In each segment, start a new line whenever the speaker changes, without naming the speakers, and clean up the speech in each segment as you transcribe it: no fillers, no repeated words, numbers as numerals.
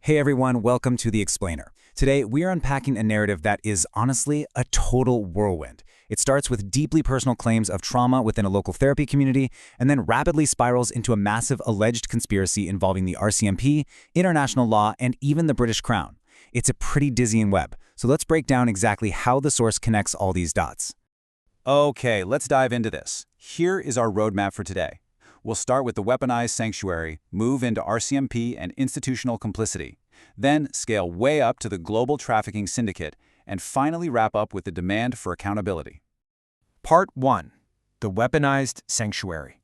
Hey everyone, welcome to The Explainer. Today, we are unpacking a narrative that is honestly a total whirlwind. It starts with deeply personal claims of trauma within a local therapy community, and then rapidly spirals into a massive alleged conspiracy involving the RCMP, international law, and even the British Crown. It's a pretty dizzying web, so let's break down exactly how the source connects all these dots. Okay, let's dive into this. Here is our roadmap for today. We'll start with the weaponized sanctuary, move into RCMP and institutional complicity, then scale way up to the global trafficking syndicate, and finally wrap up with the demand for accountability.
Part 1. The Weaponized Sanctuary.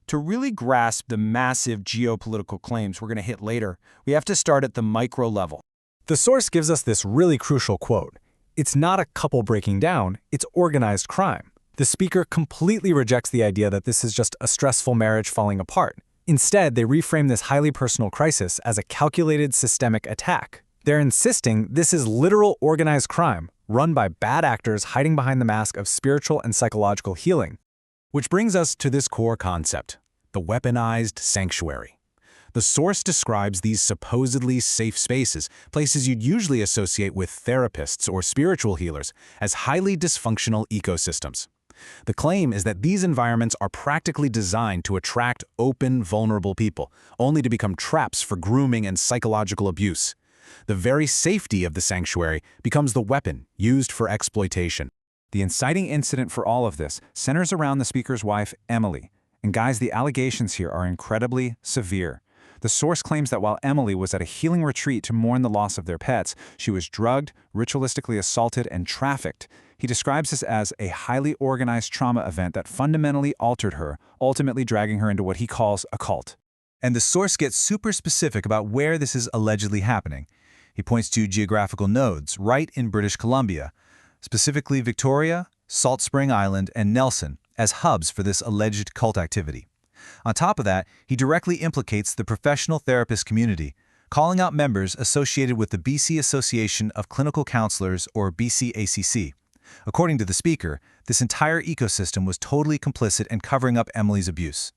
To really grasp the massive geopolitical claims we're going to hit later, we have to start at the micro level.
The source gives us this really crucial quote. It's not a couple breaking down, it's organized crime. The speaker completely rejects the idea that this is just a stressful marriage falling apart. Instead, they reframe this highly personal crisis as a calculated systemic attack. They're insisting this is literal organized crime, run by bad actors hiding behind the mask of spiritual and psychological healing.
Which brings us to this core concept, the weaponized sanctuary. The source describes these supposedly safe spaces, places you'd usually associate with therapists or spiritual healers, as highly dysfunctional ecosystems. The claim is that these environments are practically designed to attract open, vulnerable people, only to become traps for grooming and psychological abuse. The very safety of the sanctuary becomes the weapon used for exploitation.
The inciting incident for all of this centers around the speaker's wife, Emily. And guys, the allegations here are incredibly severe. The source claims that while Emily was at a healing retreat to mourn the loss of their pets, she was drugged, ritualistically assaulted, and trafficked. He describes this as a highly organized trauma event that fundamentally altered her, ultimately dragging her into what he calls a cult.
And the source gets super specific about where this is allegedly happening. He points to geographical nodes right in British Columbia, specifically Victoria, Salt Spring Island, and Nelson, as hubs for this alleged cult activity. On top of that, he directly implicates the professional therapist community, calling out members associated with the BC Association of Clinical Counselors, or BCACC. According to the speaker, this entire ecosystem was totally complicit in covering up Emily's abuse.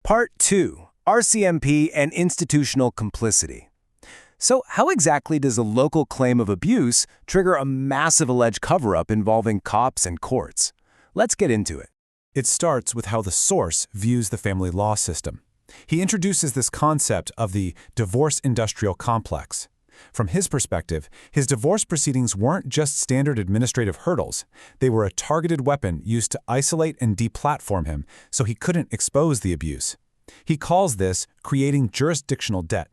Part 2. RCMP and institutional complicity. So how exactly does a local claim of abuse trigger a massive alleged cover-up involving cops and courts? Let's get into it.
It starts with how the source views the family law system. He introduces this concept of the divorce industrial complex. From his perspective, his divorce proceedings weren't just standard administrative hurdles. They were a targeted weapon used to isolate and deplatform him so he couldn't expose the abuse. He calls this creating jurisdictional debt.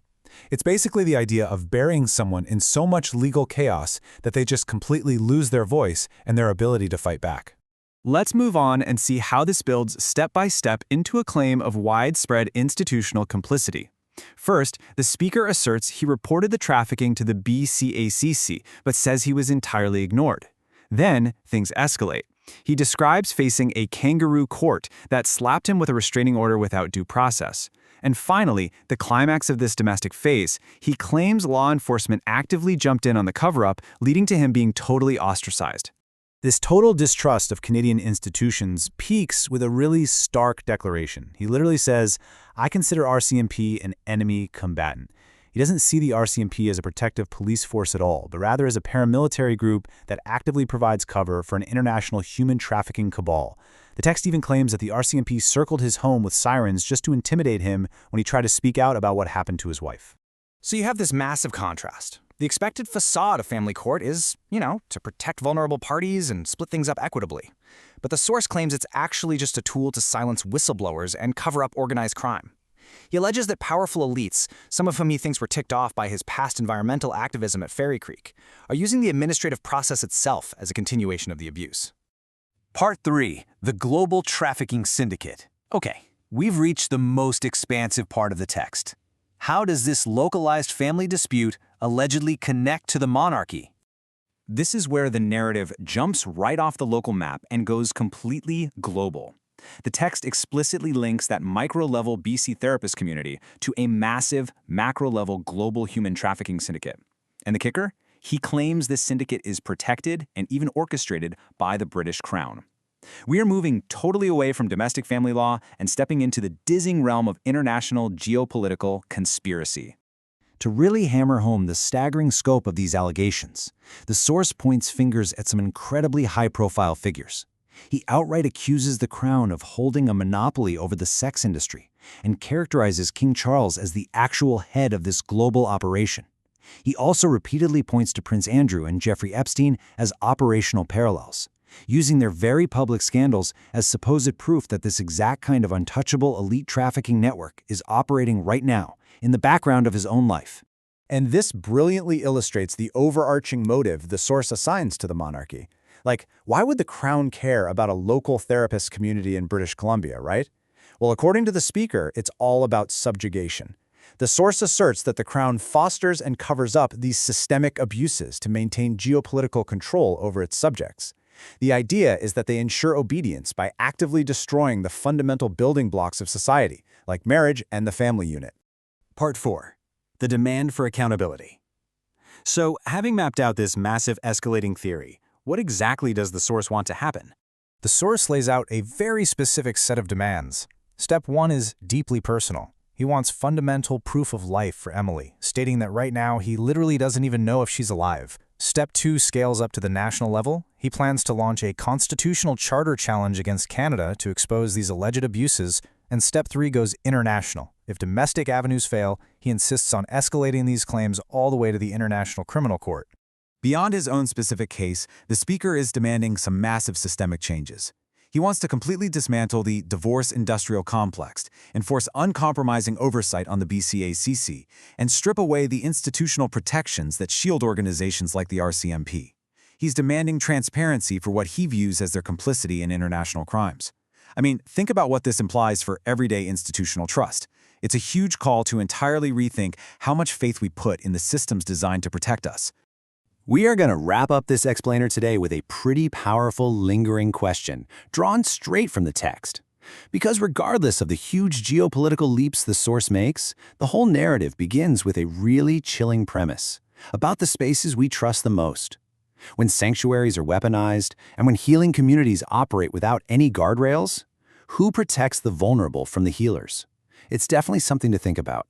It's basically the idea of burying someone in so much legal chaos that they just completely lose their voice and their ability to fight back.
Let's move on and see how this builds step by step into a claim of widespread institutional complicity. First, the speaker asserts he reported the trafficking to the BCACC, but says he was entirely ignored. Then, things escalate. He describes facing a kangaroo court that slapped him with a restraining order without due process. And finally, the climax of this domestic phase, he claims law enforcement actively jumped in on the cover-up, leading to him being totally ostracized.
This total distrust of Canadian institutions peaks with a really stark declaration. He literally says, "I consider RCMP an enemy combatant." He doesn't see the RCMP as a protective police force at all, but rather as a paramilitary group that actively provides cover for an international human trafficking cabal. The text even claims that the RCMP circled his home with sirens just to intimidate him when he tried to speak out about what happened to his wife.
So you have this massive contrast. The expected facade of family court is, to protect vulnerable parties and split things up equitably. But the source claims it's actually just a tool to silence whistleblowers and cover up organized crime. He alleges that powerful elites, some of whom he thinks were ticked off by his past environmental activism at Fairy Creek, are using the administrative process itself as a continuation of the abuse.
Part 3. The global trafficking syndicate. Okay, we've reached the most expansive part of the text. How does this localized family dispute allegedly connect to the monarchy?
This is where the narrative jumps right off the local map and goes completely global. The text explicitly links that micro-level BC therapist community to a massive, macro-level global human trafficking syndicate. And the kicker? He claims this syndicate is protected and even orchestrated by the British Crown. We are moving totally away from domestic family law and stepping into the dizzying realm of international geopolitical conspiracy. To really hammer home the staggering scope of these allegations, the source points fingers at some incredibly high-profile figures. He outright accuses the Crown of holding a monopoly over the sex industry and characterizes King Charles as the actual head of this global operation. He also repeatedly points to Prince Andrew and Jeffrey Epstein as operational parallels, using their very public scandals as supposed proof that this exact kind of untouchable elite trafficking network is operating right now in the background of his own life.
And this brilliantly illustrates the overarching motive the source assigns to the monarchy. Like, why would the Crown care about a local therapist community in British Columbia, right? Well, according to the speaker, it's all about subjugation. The source asserts that the Crown fosters and covers up these systemic abuses to maintain geopolitical control over its subjects. The idea is that they ensure obedience by actively destroying the fundamental building blocks of society, like marriage and the family unit.
Part 4. The demand for accountability. So, having mapped out this massive escalating theory, what exactly does the source want to happen?
The source lays out a very specific set of demands. Step 1 is deeply personal. He wants fundamental proof of life for Emily, stating that right now he literally doesn't even know if she's alive. Step 2 scales up to the national level. He plans to launch a constitutional charter challenge against Canada to expose these alleged abuses, and Step 3 goes international. If domestic avenues fail, he insists on escalating these claims all the way to the International Criminal Court.
Beyond his own specific case, the speaker is demanding some massive systemic changes. He wants to completely dismantle the divorce industrial complex, enforce uncompromising oversight on the BCACC, and strip away the institutional protections that shield organizations like the RCMP. He's demanding transparency for what he views as their complicity in international crimes. I mean, think about what this implies for everyday institutional trust. It's a huge call to entirely rethink how much faith we put in the systems designed to protect us.
We are going to wrap up this explainer today with a pretty powerful, lingering question, drawn straight from the text. Because regardless of the huge geopolitical leaps the source makes, the whole narrative begins with a really chilling premise about the spaces we trust the most. When sanctuaries are weaponized, and when healing communities operate without any guardrails, who protects the vulnerable from the healers? It's definitely something to think about.